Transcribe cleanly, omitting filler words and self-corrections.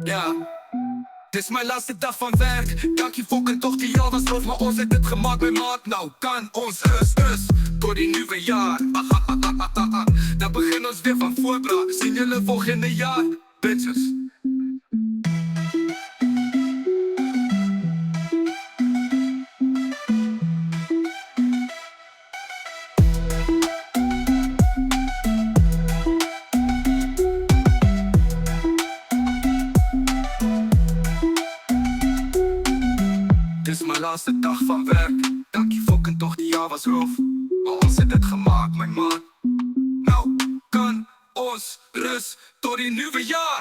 Ja, dit is mijn laatste dag van werk. Dankie fucking toch die jaar was los, maar ons heeft het gemaakt met maat. Nou kan ons rust door die nieuwe jaar. Dan begin ons weer van voorbraak. Zien jullie volgende jaar, bitches. Dit is mijn laatste dag van werk. Dankie fucking toch die jaar was rof, maar ons heeft het gemaakt mijn man. Nou kan ons rust door die nieuwe jaar.